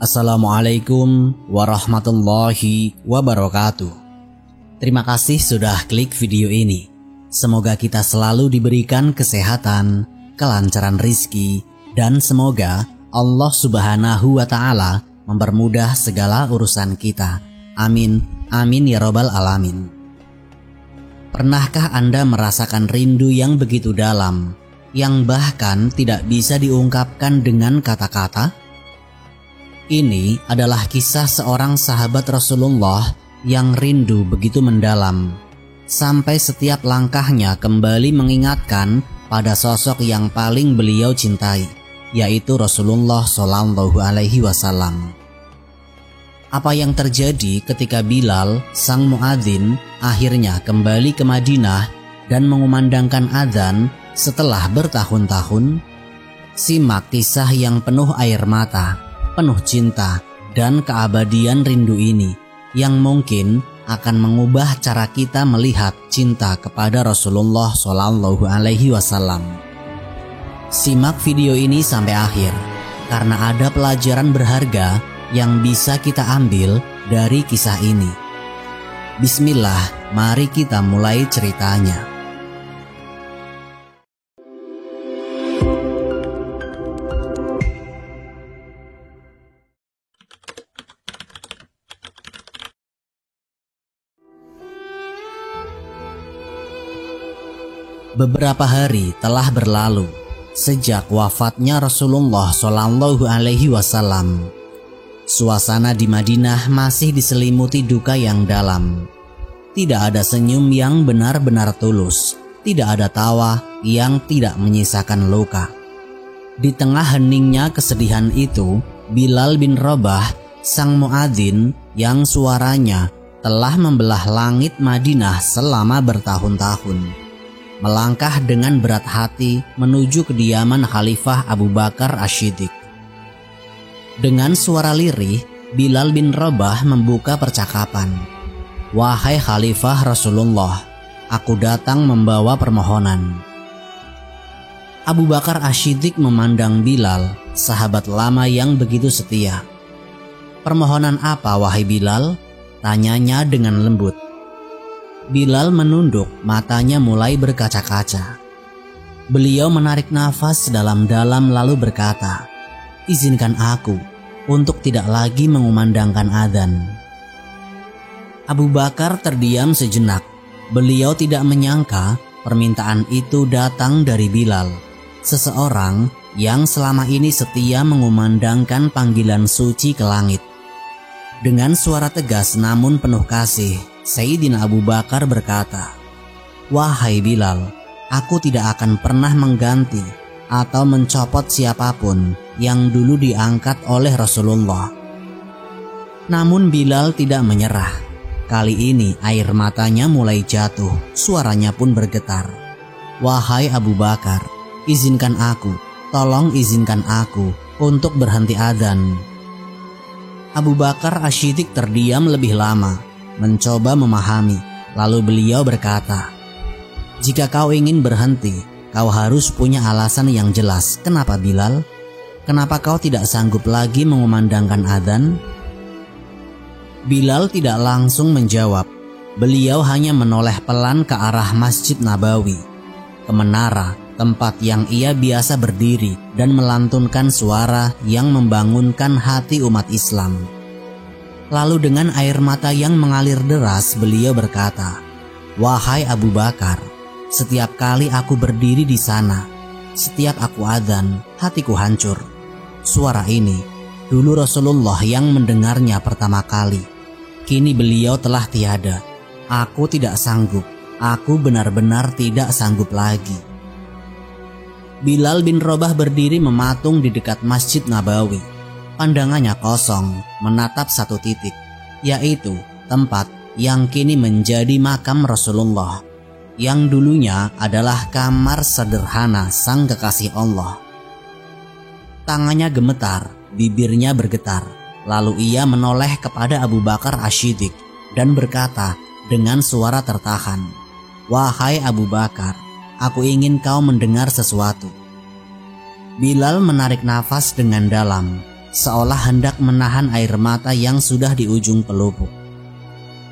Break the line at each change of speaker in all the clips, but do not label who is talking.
Assalamualaikum warahmatullahi wabarakatuh. Terima kasih sudah klik video ini. Semoga kita selalu diberikan kesehatan, kelancaran rizki, dan semoga Allah Subhanahu wa Ta'ala mempermudah segala urusan kita. Amin, amin ya robbal alamin. Pernahkah Anda merasakan rindu yang begitu dalam, yang bahkan tidak bisa diungkapkan dengan kata-kata? Ini adalah kisah seorang sahabat Rasulullah yang rindu begitu mendalam, sampai setiap langkahnya kembali mengingatkan pada sosok yang paling beliau cintai, yaitu Rasulullah Shallallahu Alaihi Wasallam. Apa yang terjadi ketika Bilal, sang muadzin, akhirnya kembali ke Madinah dan mengumandangkan adzan setelah bertahun-tahun? Simak kisah yang penuh air mata, penuh cinta, dan keabadian rindu ini yang mungkin akan mengubah cara kita melihat cinta kepada Rasulullah Shallallahu Alaihi Wasallam. Simak video ini sampai akhir, karena ada pelajaran berharga yang bisa kita ambil dari kisah ini. Bismillah, mari kita mulai ceritanya. Beberapa hari telah berlalu sejak wafatnya Rasulullah Shallallahu Alaihi Wasallam. Suasana di Madinah masih diselimuti duka yang dalam. Tidak ada senyum yang benar-benar tulus, tidak ada tawa yang tidak menyisakan luka. Di tengah heningnya kesedihan itu, Bilal bin Rabah, sang muadzin yang suaranya telah membelah langit Madinah selama bertahun-tahun, melangkah dengan berat hati menuju kediaman Khalifah Abu Bakar Ash-Shiddiq. Dengan suara lirih, Bilal bin Rabah membuka percakapan. "Wahai Khalifah Rasulullah, aku datang membawa permohonan." Abu Bakar Ash-Shiddiq memandang Bilal, sahabat lama yang begitu setia. "Permohonan apa, wahai Bilal?" tanyanya dengan lembut. Bilal menunduk, matanya mulai berkaca-kaca. Beliau menarik nafas dalam-dalam lalu berkata, "Izinkan aku untuk tidak lagi mengumandangkan adzan." Abu Bakar terdiam sejenak. Beliau tidak menyangka permintaan itu datang dari Bilal, seseorang yang selama ini setia mengumandangkan panggilan suci ke langit. Dengan suara tegas namun penuh kasih, Sayyidina Abu Bakar berkata, "Wahai Bilal, aku tidak akan pernah mengganti atau mencopot siapapun yang dulu diangkat oleh Rasulullah." Namun Bilal tidak menyerah. Kali ini air matanya mulai jatuh, suaranya pun bergetar. "Wahai Abu Bakar, izinkan aku, tolong izinkan aku untuk berhenti adzan." Abu Bakar Ash-Shiddiq terdiam lebih lama, mencoba memahami. Lalu beliau berkata, "Jika kau ingin berhenti, kau harus punya alasan yang jelas. Kenapa Bilal? Kenapa kau tidak sanggup lagi mengumandangkan adzan?" Bilal tidak langsung menjawab. Beliau hanya menoleh pelan ke arah Masjid Nabawi, ke menara tempat yang ia biasa berdiri dan melantunkan suara yang membangunkan hati umat Islam. Lalu dengan air mata yang mengalir deras, beliau berkata, "Wahai Abu Bakar, setiap kali aku berdiri di sana, setiap aku adzan, hatiku hancur. Suara ini, dulu Rasulullah yang mendengarnya pertama kali. Kini beliau telah tiada. Aku tidak sanggup, aku benar-benar tidak sanggup lagi." Bilal bin Rabah berdiri mematung di dekat Masjid Nabawi. Pandangannya kosong, menatap satu titik, yaitu tempat yang kini menjadi makam Rasulullah, yang dulunya adalah kamar sederhana sang kekasih Allah. Tangannya gemetar, bibirnya bergetar, lalu ia menoleh kepada Abu Bakar Ash-Shiddiq dan berkata dengan suara tertahan, "Wahai Abu Bakar, aku ingin kau mendengar sesuatu." Bilal menarik nafas dengan dalam. seolah hendak menahan air mata yang sudah di ujung pelupuk.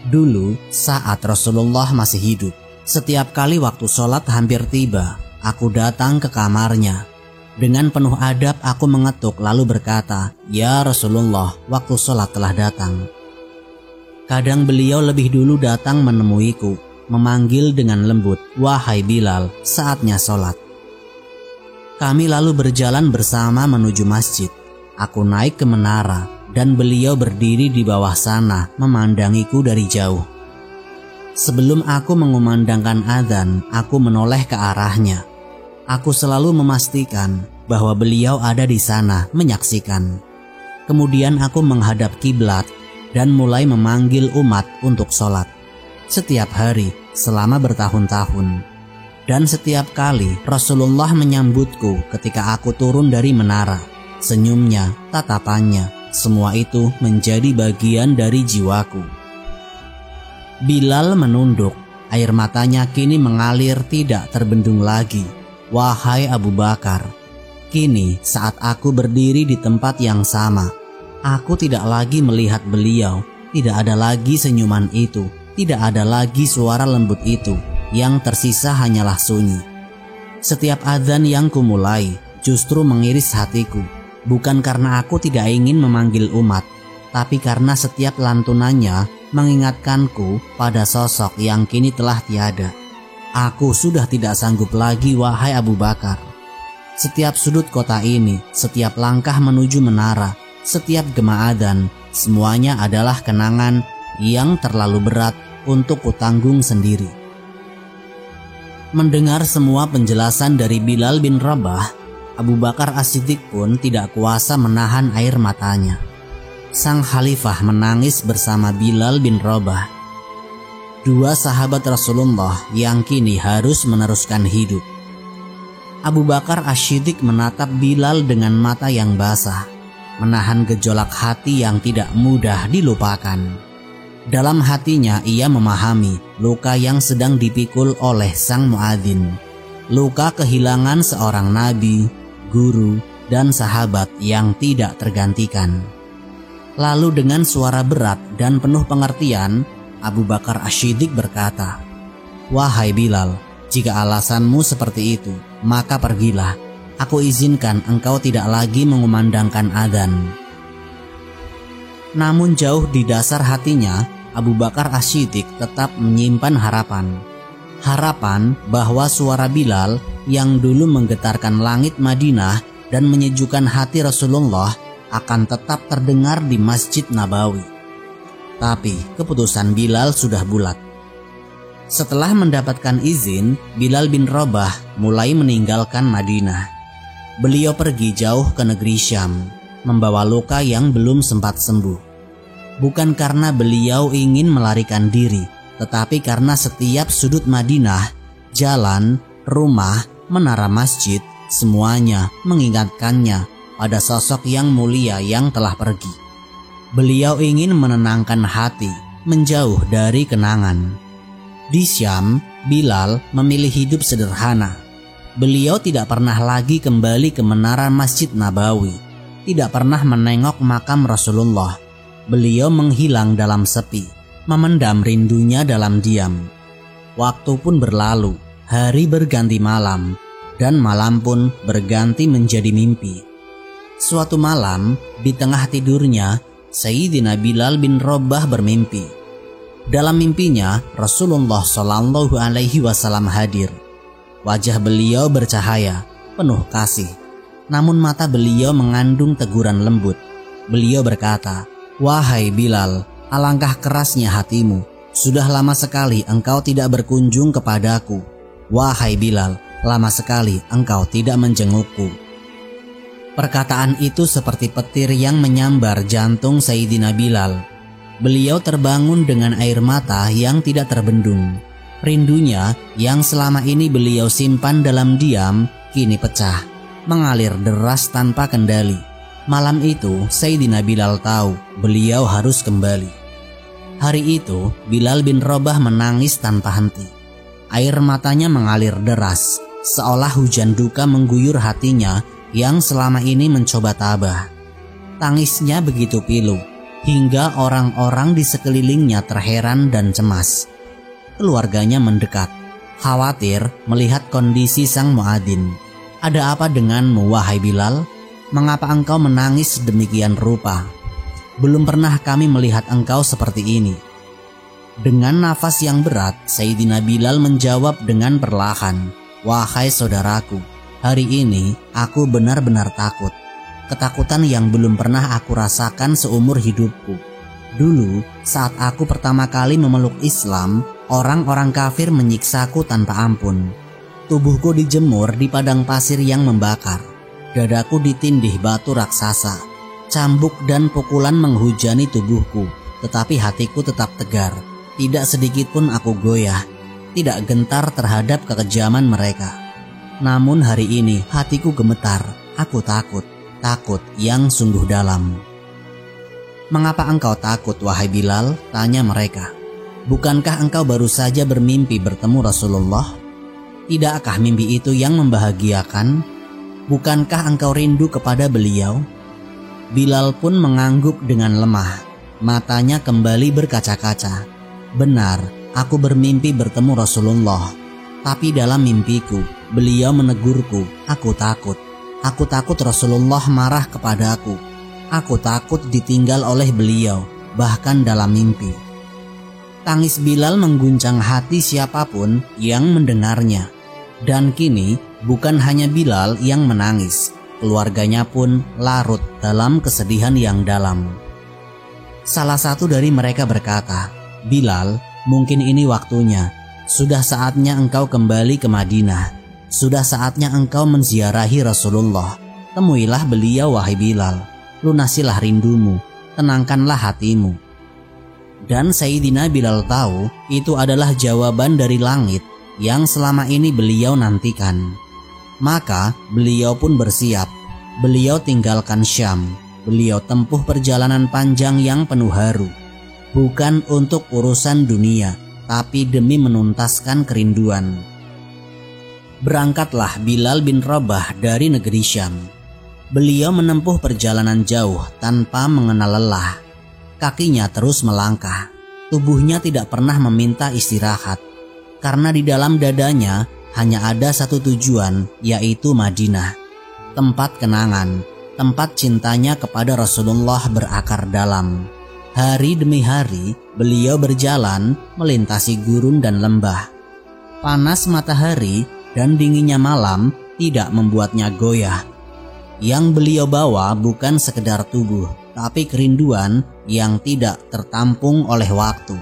Dulu saat Rasulullah masih hidup, setiap kali waktu sholat hampir tiba, aku datang ke kamarnya. Dengan penuh adab aku mengetuk lalu berkata, "Ya Rasulullah, waktu sholat telah datang." Kadang beliau lebih dulu datang menemuiku, memanggil dengan lembut, "Wahai Bilal, saatnya sholat." Kami lalu berjalan bersama menuju masjid. Aku naik ke menara dan beliau berdiri di bawah sana memandangiku dari jauh. Sebelum aku mengumandangkan adzan, aku menoleh ke arahnya. Aku selalu memastikan bahwa beliau ada di sana menyaksikan. Kemudian aku menghadap kiblat dan mulai memanggil umat untuk sholat. Setiap hari selama bertahun-tahun. Dan setiap kali Rasulullah menyambutku ketika aku turun dari menara. Senyumnya, tatapannya, semua itu menjadi bagian dari jiwaku. Bilal menunduk, air matanya kini mengalir tidak terbendung lagi. "Wahai Abu Bakar, kini saat aku berdiri di tempat yang sama, aku tidak lagi melihat beliau, tidak ada lagi senyuman itu, tidak ada lagi suara lembut itu, yang tersisa hanyalah sunyi. Setiap adzan yang kumulai justru mengiris hatiku, bukan karena aku tidak ingin memanggil umat, tapi karena setiap lantunannya mengingatkanku pada sosok yang kini telah tiada. Aku sudah tidak sanggup lagi, wahai Abu Bakar. Setiap sudut kota ini, setiap langkah menuju menara, setiap gema adzan, semuanya adalah kenangan yang terlalu berat untuk kutanggung sendiri." Mendengar semua penjelasan dari Bilal bin Rabah, Abu Bakar As-Siddiq pun tidak kuasa menahan air matanya. Sang khalifah menangis bersama Bilal bin Rabah, dua sahabat Rasulullah yang kini harus meneruskan hidup. Abu Bakar As-Siddiq menatap Bilal dengan mata yang basah, menahan gejolak hati yang tidak mudah dilupakan. Dalam hatinya ia memahami luka yang sedang dipikul oleh sang muadzin, luka kehilangan seorang nabi, guru, dan sahabat yang tidak tergantikan. Lalu dengan suara berat dan penuh pengertian, Abu Bakar As-Siddiq berkata, "Wahai Bilal, jika alasanmu seperti itu, maka pergilah. Aku izinkan engkau tidak lagi mengumandangkan adzan." Namun jauh di dasar hatinya, Abu Bakar As-Siddiq tetap menyimpan harapan. Harapan bahwa suara Bilal yang dulu menggetarkan langit Madinah dan menyejukkan hati Rasulullah akan tetap terdengar di Masjid Nabawi. Tapi keputusan Bilal sudah bulat. Setelah mendapatkan izin, Bilal bin Rabah mulai meninggalkan Madinah. Beliau pergi jauh ke negeri Syam, membawa luka yang belum sempat sembuh. Bukan karena beliau ingin melarikan diri, tetapi karena setiap sudut Madinah, jalan, rumah, menara masjid, semuanya mengingatkannya pada sosok yang mulia yang telah pergi. Beliau ingin menenangkan hati, menjauh dari kenangan. Di Syam, Bilal memilih hidup sederhana. Beliau tidak pernah lagi kembali ke menara Masjid Nabawi, tidak pernah menengok makam Rasulullah. Beliau menghilang dalam sepi, memendam rindunya dalam diam. Waktu pun berlalu, hari berganti malam, dan malam pun berganti menjadi mimpi. Suatu malam, di tengah tidurnya, Sayyidina Bilal bin Rabah bermimpi. Dalam mimpinya, Rasulullah SAW hadir. Wajah beliau bercahaya, penuh kasih. Namun mata beliau mengandung teguran lembut. Beliau berkata, "Wahai Bilal, alangkah kerasnya hatimu. Sudah lama sekali engkau tidak berkunjung kepadaku. Wahai Bilal, lama sekali engkau tidak menjengukku." Perkataan itu seperti petir yang menyambar jantung Sayyidina Bilal. Beliau terbangun dengan air mata yang tidak terbendung. Rindunya yang selama ini beliau simpan dalam diam kini pecah, mengalir deras tanpa kendali. Malam itu Sayyidina Bilal tahu beliau harus kembali. Hari itu Bilal bin Rabah menangis tanpa henti. Air matanya mengalir deras, seolah hujan duka mengguyur hatinya yang selama ini mencoba tabah. Tangisnya begitu pilu, hingga orang-orang di sekelilingnya terheran dan cemas. Keluarganya mendekat, khawatir melihat kondisi sang muadzin. "Ada apa denganmu, wahai Bilal? Mengapa engkau menangis sedemikian rupa? Belum pernah kami melihat engkau seperti ini." Dengan nafas yang berat, Sayyidina Bilal menjawab dengan perlahan, "Wahai saudaraku, hari ini aku benar-benar takut. Ketakutan yang belum pernah aku rasakan seumur hidupku. Dulu, saat aku pertama kali memeluk Islam, orang-orang kafir menyiksaku tanpa ampun. Tubuhku dijemur di padang pasir yang membakar. Dadaku ditindih batu raksasa. Cambuk dan pukulan menghujani tubuhku, tetapi hatiku tetap tegar. Tidak sedikit pun aku goyah, tidak gentar terhadap kekejaman mereka. Namun hari ini hatiku gemetar, aku takut yang sungguh dalam." "Mengapa engkau takut, wahai Bilal?" tanya mereka. "Bukankah engkau baru saja bermimpi bertemu Rasulullah? Tidakkah mimpi itu yang membahagiakan? Bukankah engkau rindu kepada beliau?" Bilal pun mengangguk dengan lemah, matanya kembali berkaca-kaca. "Benar, aku bermimpi bertemu Rasulullah. Tapi dalam mimpiku, beliau menegurku, aku takut. Aku takut Rasulullah marah kepadaku. Aku takut ditinggal oleh beliau, bahkan dalam mimpi." Tangis Bilal mengguncang hati siapapun yang mendengarnya. Dan kini bukan hanya Bilal yang menangis, keluarganya pun larut dalam kesedihan yang dalam. Salah satu dari mereka berkata, "Bilal, mungkin ini waktunya. Sudah saatnya engkau kembali ke Madinah. Sudah saatnya engkau menziarahi Rasulullah. Temuilah beliau, wahai Bilal. Lunasilah rindumu, tenangkanlah hatimu." Dan Sayyidina Bilal tahu itu adalah jawaban dari langit yang selama ini beliau nantikan. Maka beliau pun bersiap. Beliau tinggalkan Syam. Beliau tempuh perjalanan panjang yang penuh haru. Bukan untuk urusan dunia, tapi demi menuntaskan kerinduan. Berangkatlah Bilal bin Rabah dari negeri Syam. Beliau menempuh perjalanan jauh tanpa mengenal lelah. Kakinya terus melangkah. Tubuhnya tidak pernah meminta istirahat. Karena di dalam dadanya hanya ada satu tujuan, yaitu Madinah. Tempat kenangan, tempat cintanya kepada Rasulullah berakar dalam. Hari demi hari beliau berjalan melintasi gurun dan lembah. Panas matahari dan dinginnya malam tidak membuatnya goyah. Yang beliau bawa bukan sekedar tubuh, tapi kerinduan yang tidak tertampung oleh waktu.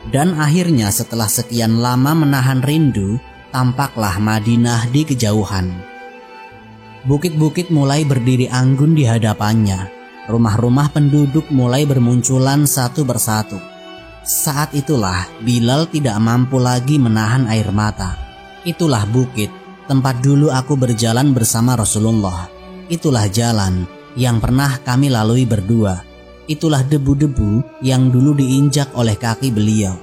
Dan akhirnya setelah sekian lama menahan rindu, tampaklah Madinah di kejauhan. Bukit-bukit mulai berdiri anggun di hadapannya. Rumah-rumah penduduk mulai bermunculan satu persatu. Saat itulah Bilal tidak mampu lagi menahan air mata. Itulah bukit tempat dulu aku berjalan bersama Rasulullah. Itulah jalan yang pernah kami lalui berdua. Itulah debu-debu yang dulu diinjak oleh kaki beliau.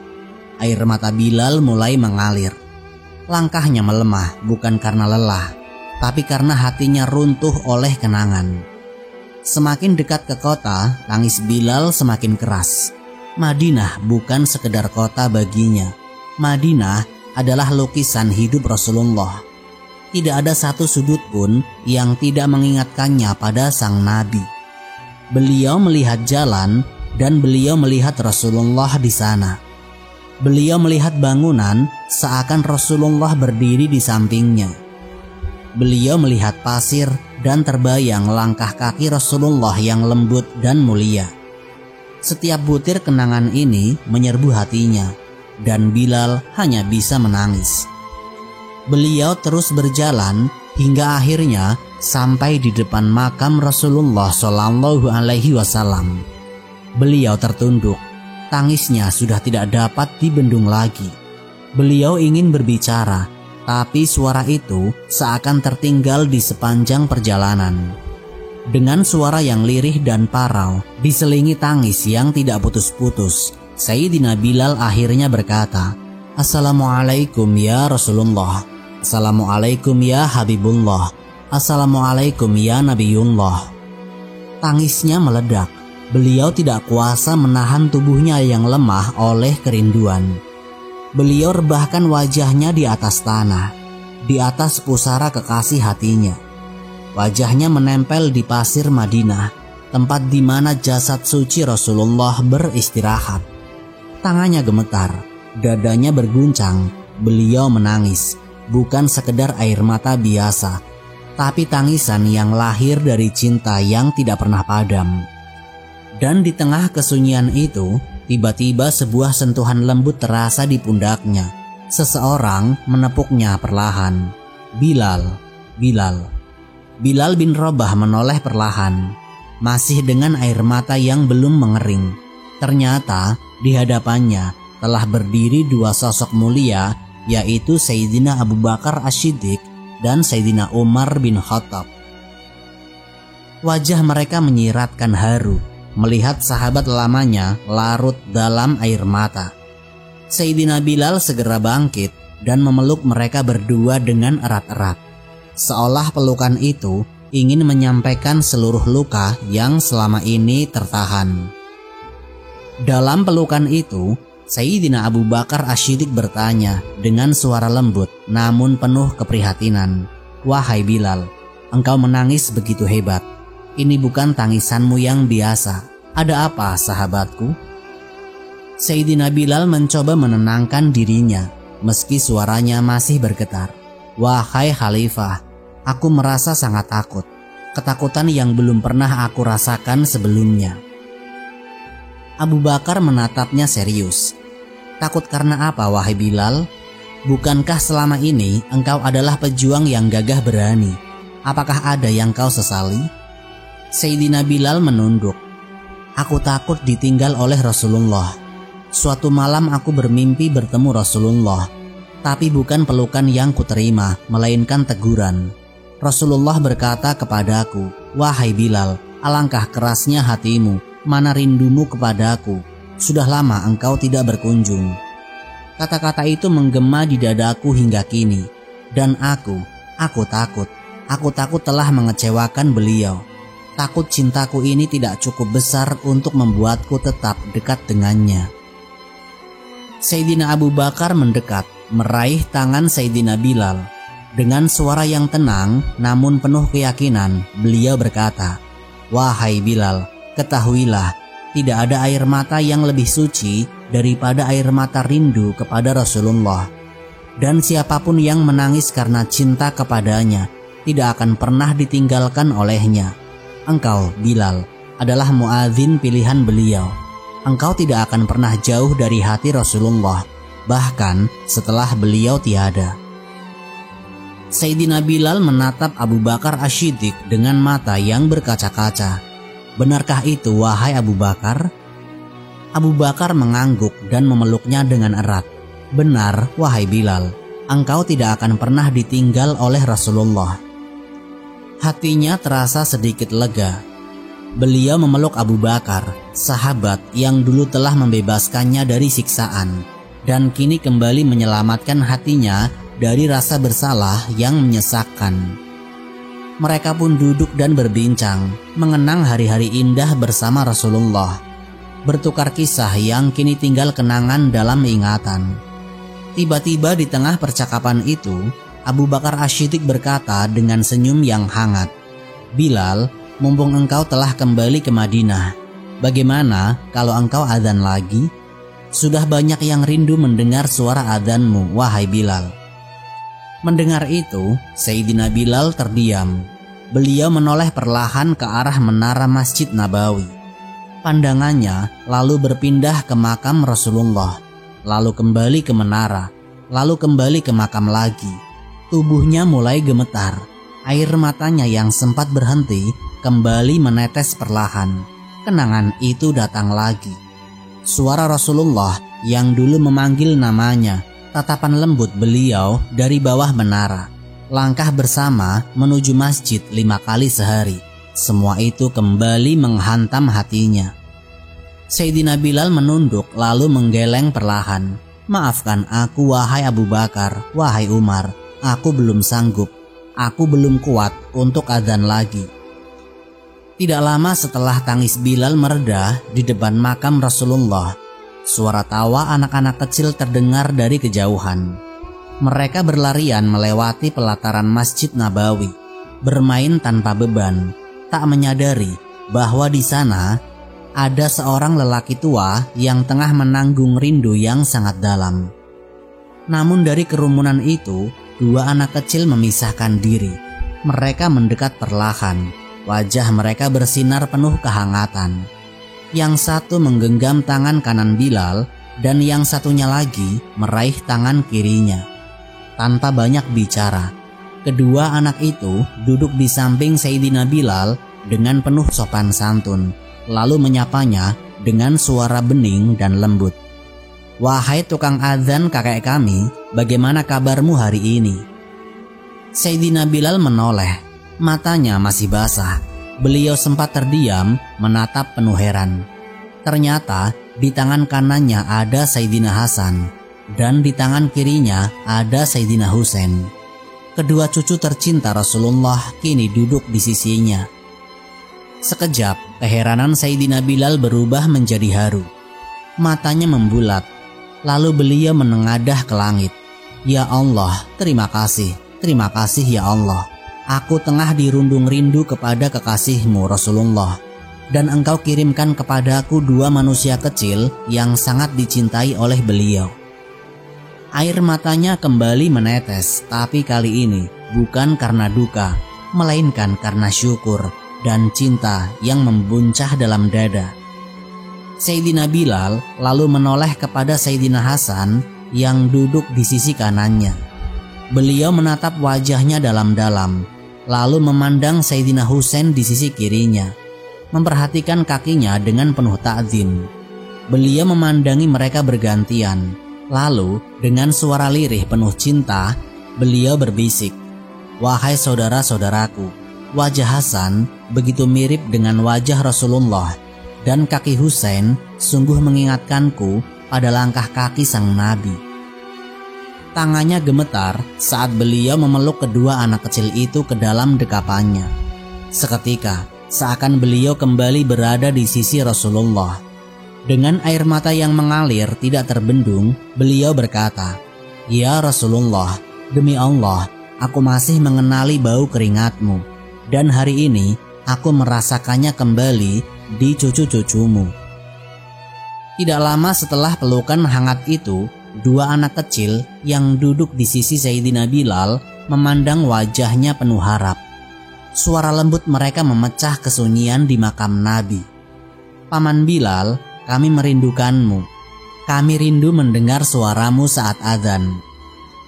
Air mata Bilal mulai mengalir. Langkahnya melemah bukan karena lelah, tapi karena hatinya runtuh oleh kenangan. Semakin dekat ke kota, tangis Bilal semakin keras. Madinah bukan sekedar kota baginya. Madinah adalah lukisan hidup Rasulullah. Tidak ada satu sudut pun yang tidak mengingatkannya pada sang Nabi. Beliau melihat jalan dan beliau melihat Rasulullah di sana. Beliau melihat bangunan seakan Rasulullah berdiri di sampingnya. Beliau melihat pasir dan terbayang langkah kaki Rasulullah yang lembut dan mulia. Setiap butir kenangan ini menyerbu hatinya, dan Bilal hanya bisa menangis. Beliau terus berjalan hingga akhirnya sampai di depan makam Rasulullah Shallallahu Alaihi Wasallam. Beliau tertunduk, tangisnya sudah tidak dapat dibendung lagi. Beliau ingin berbicara, tapi suara itu seakan tertinggal di sepanjang perjalanan. Dengan suara yang lirih dan parau, diselingi tangis yang tidak putus-putus, Sayyidina Bilal akhirnya berkata, "Assalamualaikum ya Rasulullah. Assalamualaikum ya Habibullah. Assalamualaikum ya Nabiullah." Tangisnya meledak. Beliau tidak kuasa menahan tubuhnya yang lemah oleh kerinduan. Beliau rebahkan wajahnya di atas tanah, di atas pusara kekasih hatinya. Wajahnya menempel di pasir Madinah, tempat di mana jasad suci Rasulullah beristirahat. Tangannya gemetar, dadanya berguncang. Beliau menangis, bukan sekedar air mata biasa, tapi tangisan yang lahir dari cinta yang tidak pernah padam. Dan di tengah kesunyian itu, tiba-tiba sebuah sentuhan lembut terasa di pundaknya. Seseorang menepuknya perlahan. Bilal. Bilal bin Rabah menoleh perlahan, masih dengan air mata yang belum mengering. Ternyata di hadapannya telah berdiri dua sosok mulia, yaitu Sayyidina Abu Bakar As-Siddiq dan Sayyidina Umar bin Khattab. Wajah mereka menyiratkan haru melihat sahabat lamanya larut dalam air mata. Sayyidina Bilal segera bangkit dan memeluk mereka berdua dengan erat-erat, seolah pelukan itu ingin menyampaikan seluruh luka yang selama ini tertahan. Dalam pelukan itu, Sayyidina Abu Bakar As-Siddiq bertanya dengan suara lembut namun penuh keprihatinan, "Wahai Bilal, engkau menangis begitu hebat. Ini bukan tangisanmu yang biasa. Ada apa, sahabatku?" Sayyidina Bilal mencoba menenangkan dirinya meski suaranya masih bergetar. "Wahai Khalifah, aku merasa sangat takut. Ketakutan yang belum pernah aku rasakan sebelumnya." Abu Bakar menatapnya serius. "Takut karena apa, wahai Bilal? Bukankah selama ini engkau adalah pejuang yang gagah berani? Apakah ada yang kau sesali?" Sayyidina Bilal menunduk. "Aku takut ditinggal oleh Rasulullah. Suatu malam aku bermimpi bertemu Rasulullah, tapi bukan pelukan yang kuterima, melainkan teguran. Rasulullah berkata kepadaku, 'Wahai Bilal, alangkah kerasnya hatimu, mana rindumu kepadaku. Sudah lama engkau tidak berkunjung.' Kata-kata itu menggema di dadaku hingga kini, dan aku takut. Aku takut telah mengecewakan beliau. Takut cintaku ini tidak cukup besar untuk membuatku tetap dekat dengannya." Sayyidina Abu Bakar mendekat, meraih tangan Sayyidina Bilal. Dengan suara yang tenang namun penuh keyakinan, beliau berkata, "Wahai Bilal, ketahuilah, tidak ada air mata yang lebih suci daripada air mata rindu kepada Rasulullah. Dan siapapun yang menangis karena cinta kepadanya tidak akan pernah ditinggalkan olehnya. Engkau, Bilal, adalah muadzin pilihan beliau. Engkau tidak akan pernah jauh dari hati Rasulullah, bahkan setelah beliau tiada." Sayyidina Bilal menatap Abu Bakar As-Siddiq dengan mata yang berkaca-kaca. "Benarkah itu, wahai Abu Bakar?" Abu Bakar mengangguk dan memeluknya dengan erat. "Benar, wahai Bilal, engkau tidak akan pernah ditinggal oleh Rasulullah." Hatinya terasa sedikit lega. Beliau memeluk Abu Bakar, sahabat yang dulu telah membebaskannya dari siksaan, dan kini kembali menyelamatkan hatinya dari rasa bersalah yang menyesakkan. Mereka pun duduk dan berbincang, mengenang hari-hari indah bersama Rasulullah, bertukar kisah yang kini tinggal kenangan dalam ingatan. Tiba-tiba di tengah percakapan itu, Abu Bakar As-Siddiq berkata dengan senyum yang hangat, "Bilal, mumpung engkau telah kembali ke Madinah, bagaimana kalau engkau adzan lagi? Sudah banyak yang rindu mendengar suara adzanmu, wahai Bilal." Mendengar itu, Sayyidina Bilal terdiam. Beliau menoleh perlahan ke arah menara Masjid Nabawi. Pandangannya lalu berpindah ke makam Rasulullah, lalu kembali ke menara, lalu kembali ke makam lagi. Tubuhnya mulai gemetar. Air matanya yang sempat berhenti kembali menetes perlahan. Kenangan itu datang lagi. Suara Rasulullah yang dulu memanggil namanya, tatapan lembut beliau dari bawah menara, langkah bersama menuju masjid 5 kali sehari. Semua itu kembali menghantam hatinya. Sayyidina Bilal menunduk lalu menggeleng perlahan. "Maafkan aku, wahai Abu Bakar, wahai Umar. Aku belum sanggup. Aku belum kuat untuk adzan lagi." Tidak lama setelah tangis Bilal mereda di depan makam Rasulullah, suara tawa anak-anak kecil terdengar dari kejauhan. Mereka berlarian melewati pelataran Masjid Nabawi, bermain tanpa beban, tak menyadari bahwa di sana ada seorang lelaki tua yang tengah menanggung rindu yang sangat dalam. Namun dari kerumunan itu, dua anak kecil memisahkan diri. Mereka mendekat perlahan. Wajah mereka bersinar penuh kehangatan. Yang satu menggenggam tangan kanan Bilal dan yang satunya lagi meraih tangan kirinya. Tanpa banyak bicara, kedua anak itu duduk di samping Sayyidina Bilal dengan penuh sopan santun, lalu menyapanya dengan suara bening dan lembut. "Wahai tukang adzan kakek kami, bagaimana kabarmu hari ini?" Sayyidina Bilal menoleh. Matanya masih basah. Beliau sempat terdiam menatap penuh heran. Ternyata di tangan kanannya ada Sayyidina Hasan dan di tangan kirinya ada Sayyidina Husain. Kedua cucu tercinta Rasulullah kini duduk di sisinya. Sekejap keheranan Sayyidina Bilal berubah menjadi haru. Matanya membulat. Lalu beliau menengadah ke langit. "Ya Allah, terima kasih ya Allah. Aku tengah dirundung rindu kepada kekasihmu Rasulullah, dan engkau kirimkan kepadaku dua manusia kecil yang sangat dicintai oleh beliau." Air matanya kembali menetes, tapi kali ini bukan karena duka, melainkan karena syukur dan cinta yang membuncah dalam dada. Sayyidina Bilal lalu menoleh kepada Sayyidina Hasan yang duduk di sisi kanannya. Beliau menatap wajahnya dalam-dalam, lalu memandang Sayyidina Husain di sisi kirinya, memperhatikan kakinya dengan penuh ta'zim. Beliau memandangi mereka bergantian, lalu dengan suara lirih penuh cinta, beliau berbisik, "Wahai saudara-saudaraku, wajah Hasan begitu mirip dengan wajah Rasulullah, dan kaki Husain sungguh mengingatkanku pada langkah kaki sang Nabi." Tangannya gemetar saat beliau memeluk kedua anak kecil itu ke dalam dekapannya. Seketika, seakan beliau kembali berada di sisi Rasulullah. Dengan air mata yang mengalir tidak terbendung, beliau berkata, "Ya Rasulullah, demi Allah, aku masih mengenali bau keringatmu, dan hari ini aku merasakannya kembali di cucu-cucumu." Tidak lama setelah pelukan hangat itu, dua anak kecil yang duduk di sisi Sayyidina Bilal memandang wajahnya penuh harap. Suara lembut mereka memecah kesunyian di makam Nabi. "Paman Bilal, kami merindukanmu. Kami rindu mendengar suaramu saat adzan."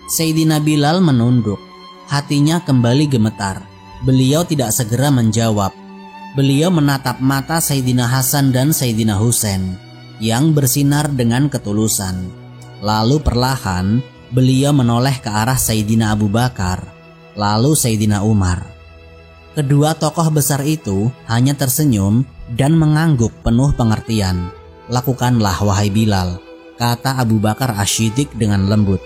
Sayyidina Bilal menunduk. Hatinya kembali gemetar. Beliau tidak segera menjawab. Beliau menatap mata Sayyidina Hasan dan Sayyidina Husain yang bersinar dengan ketulusan. Lalu perlahan beliau menoleh ke arah Sayyidina Abu Bakar, lalu Sayyidina Umar. Kedua tokoh besar itu hanya tersenyum dan mengangguk penuh pengertian. "Lakukanlah wahai Bilal," kata Abu Bakar Asy-Syiddiq dengan lembut.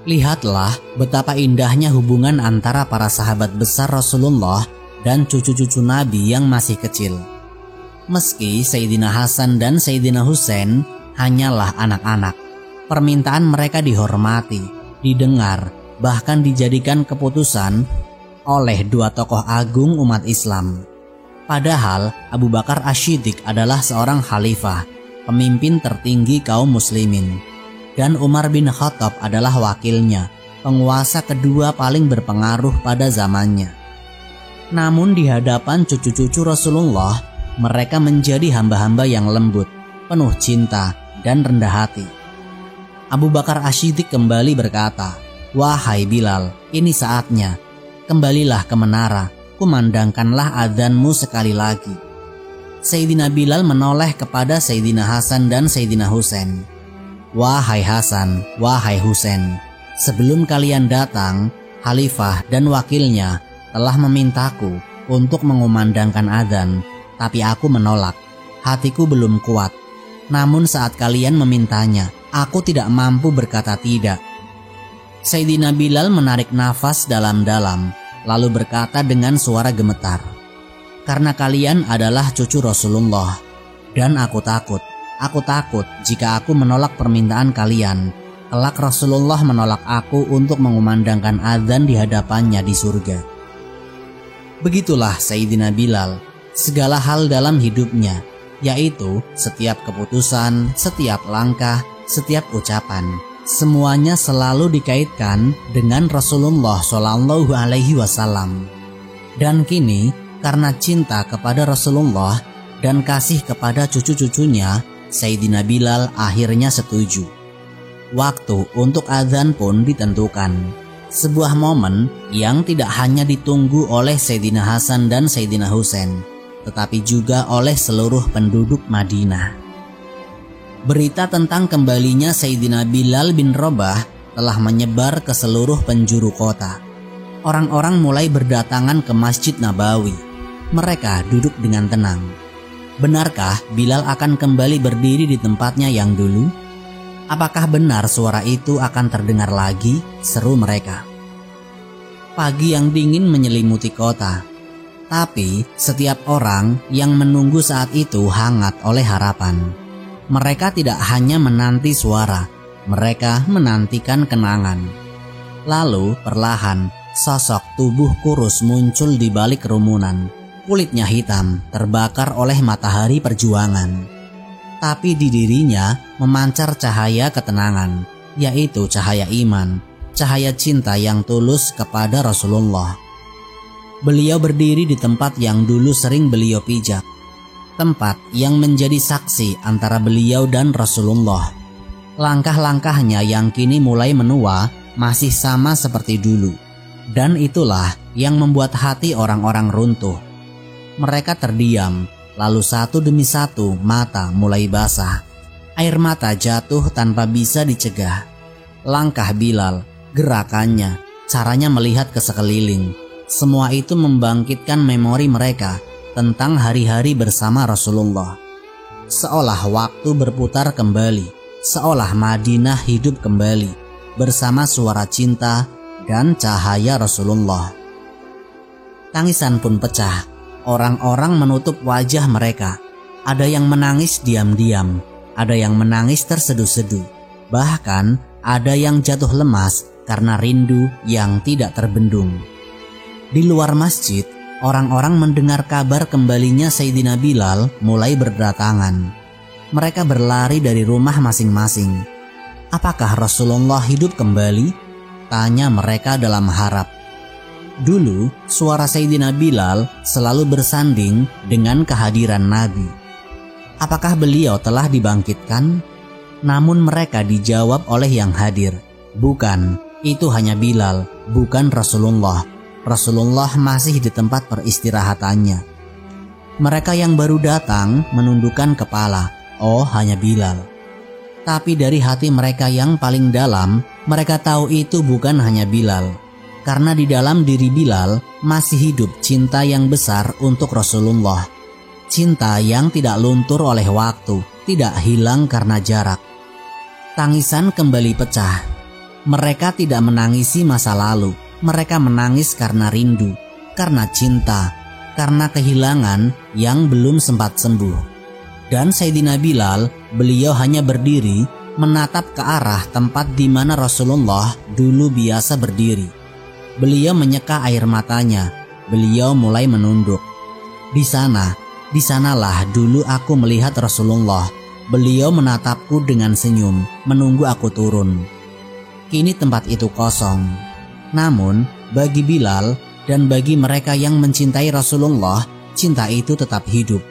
Lihatlah betapa indahnya hubungan antara para sahabat besar Rasulullah dan cucu-cucu Nabi yang masih kecil. Meski Sayyidina Hasan dan Sayyidina Husain hanyalah anak-anak, permintaan mereka dihormati, didengar, bahkan dijadikan keputusan oleh dua tokoh agung umat Islam. Padahal Abu Bakar Asy-Syiddiq adalah seorang khalifah, pemimpin tertinggi kaum muslimin, dan Umar bin Khattab adalah wakilnya, penguasa kedua paling berpengaruh pada zamannya. Namun di hadapan cucu-cucu Rasulullah, mereka menjadi hamba-hamba yang lembut, penuh cinta dan rendah hati. Abu Bakar Asy-Syiddiq kembali berkata, "Wahai Bilal, ini saatnya. Kembalilah ke menara, kumandangkanlah adzanmu sekali lagi." Sayyidina Bilal menoleh kepada Sayyidina Hasan dan Sayyidina Husain. "Wahai Hasan, wahai Husain, sebelum kalian datang, khalifah dan wakilnya telah memintaku untuk mengumandangkan adzan. Tapi aku menolak, hatiku belum kuat. Namun saat kalian memintanya, aku tidak mampu berkata tidak." Sayyidina Bilal menarik nafas dalam-dalam, lalu berkata dengan suara gemetar, "Karena kalian adalah cucu Rasulullah, dan aku takut jika aku menolak permintaan kalian, kelak Rasulullah menolak aku untuk mengumandangkan azan di hadapannya di surga." Begitulah Sayyidina Bilal, segala hal dalam hidupnya, yaitu setiap keputusan, setiap langkah, setiap ucapan, semuanya selalu dikaitkan dengan Rasulullah Shallallahu Alaihi Wasallam. Dan kini karena cinta kepada Rasulullah dan kasih kepada cucu-cucunya, Sayyidina Bilal akhirnya setuju. Waktu untuk azan pun ditentukan. Sebuah momen yang tidak hanya ditunggu oleh Sayyidina Hasan dan Sayyidina Husain, tetapi juga oleh seluruh penduduk Madinah. Berita tentang kembalinya Sayyidina Bilal bin Rabah telah menyebar ke seluruh penjuru kota. Orang-orang mulai berdatangan ke Masjid Nabawi. Mereka duduk dengan tenang. Benarkah Bilal akan kembali berdiri di tempatnya yang dulu? Apakah benar suara itu akan terdengar lagi? Seru mereka. Pagi yang dingin menyelimuti kota. Tapi setiap orang yang menunggu saat itu hangat oleh harapan. Mereka tidak hanya menanti suara, mereka menantikan kenangan. Lalu perlahan sosok tubuh kurus muncul di balik kerumunan. Kulitnya hitam, terbakar oleh matahari perjuangan. Tapi di dirinya memancar cahaya ketenangan, yaitu cahaya iman, cahaya cinta yang tulus kepada Rasulullah. Beliau berdiri di tempat yang dulu sering beliau pijak, tempat yang menjadi saksi antara beliau dan Rasulullah. Langkah-langkahnya yang kini mulai menua masih sama seperti dulu, dan itulah yang membuat hati orang-orang runtuh. Mereka terdiam. Lalu satu demi satu mata mulai basah. Air mata jatuh tanpa bisa dicegah. Langkah Bilal, gerakannya, caranya melihat ke sekeliling, semua itu membangkitkan memori mereka tentang hari-hari bersama Rasulullah. Seolah waktu berputar kembali, seolah Madinah hidup kembali bersama suara cinta dan cahaya Rasulullah. Tangisan pun pecah. Orang-orang menutup wajah mereka. Ada yang menangis diam-diam, ada yang menangis terseduh-seduh. Bahkan ada yang jatuh lemas karena rindu yang tidak terbendung. Di luar masjid, orang-orang mendengar kabar kembalinya Sayyidina Bilal mulai berdatangan. Mereka berlari dari rumah masing-masing. Apakah Rasulullah hidup kembali? Tanya mereka dalam harap. Dulu, suara Sayyidina Bilal selalu bersanding dengan kehadiran Nabi. Apakah beliau telah dibangkitkan? Namun mereka dijawab oleh yang hadir, "Bukan, itu hanya Bilal, bukan Rasulullah. Rasulullah masih di tempat peristirahatannya." Mereka yang baru datang menundukkan kepala, "Oh, hanya Bilal." Tapi dari hati mereka yang paling dalam, mereka tahu itu bukan hanya Bilal. Karena di dalam diri Bilal masih hidup cinta yang besar untuk Rasulullah. Cinta yang tidak luntur oleh waktu, tidak hilang karena jarak. Tangisan kembali pecah. Mereka tidak menangisi masa lalu, mereka menangis karena rindu, karena cinta, karena kehilangan yang belum sempat sembuh. Dan Sayyidina Bilal, beliau hanya berdiri menatap ke arah tempat di mana Rasulullah dulu biasa berdiri. Beliau menyeka air matanya. Beliau mulai menunduk. Di sanalah dulu aku melihat Rasulullah. Beliau menatapku dengan senyum, menunggu aku turun. Kini tempat itu kosong. Namun, bagi Bilal dan bagi mereka yang mencintai Rasulullah, cinta itu tetap hidup.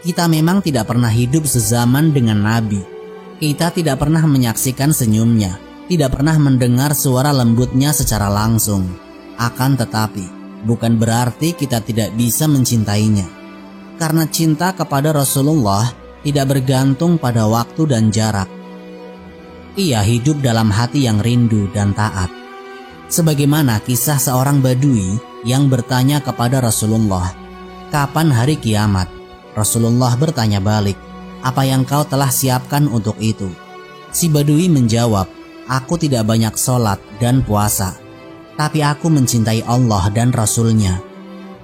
Kita memang tidak pernah hidup sezaman dengan Nabi. Kita tidak pernah menyaksikan senyumnya, tidak pernah mendengar suara lembutnya secara langsung. Akan tetapi, bukan berarti kita tidak bisa mencintainya. Karena cinta kepada Rasulullah tidak bergantung pada waktu dan jarak. Ia hidup dalam hati yang rindu dan taat. Sebagaimana kisah seorang badui yang bertanya kepada Rasulullah, "Kapan hari kiamat?" Rasulullah bertanya balik, "Apa yang kau telah siapkan untuk itu?" Si badui menjawab, "Aku tidak banyak sholat dan puasa." tapi aku mencintai Allah dan Rasul-Nya."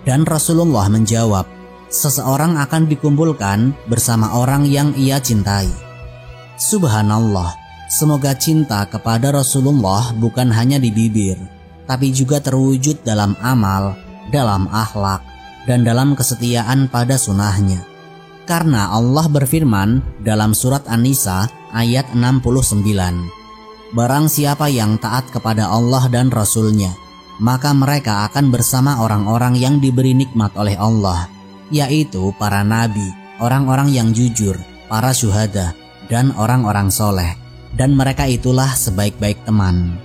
Dan Rasulullah menjawab, "Seseorang akan dikumpulkan bersama orang yang ia cintai." Subhanallah, semoga cinta kepada Rasulullah bukan hanya di bibir, tapi juga terwujud dalam amal, dalam akhlak, dan dalam kesetiaan pada sunnahnya. Karena Allah berfirman dalam surat An-Nisa ayat 69, "Barang siapa yang taat kepada Allah dan Rasul-Nya, maka mereka akan bersama orang-orang yang diberi nikmat oleh Allah, yaitu para nabi, orang-orang yang jujur, para syuhada, dan orang-orang soleh, dan mereka itulah sebaik-baik teman."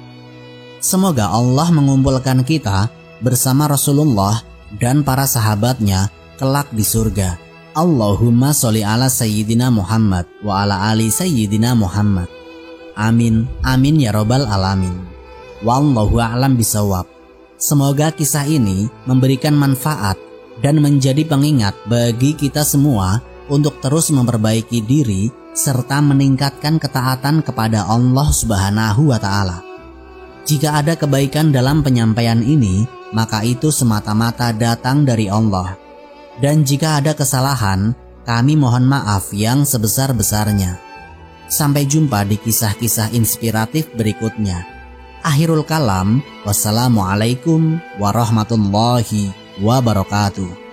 Semoga Allah mengumpulkan kita bersama Rasulullah dan para sahabatnya kelak di surga. Allahumma sholli ala Sayyidina Muhammad wa ala ali Sayyidina Muhammad. Amin, amin ya robbal alamin. Wallahu a'lam bisawab. Semoga kisah ini memberikan manfaat dan menjadi pengingat bagi kita semua untuk terus memperbaiki diri serta meningkatkan ketaatan kepada Allah Subhanahu wa Ta'ala. Jika ada kebaikan dalam penyampaian ini, maka itu semata-mata datang dari Allah. Dan jika ada kesalahan, kami mohon maaf yang sebesar-besarnya. Sampai jumpa di kisah-kisah inspiratif berikutnya. Akhirul kalam, wassalamualaikum warahmatullahi wabarakatuh.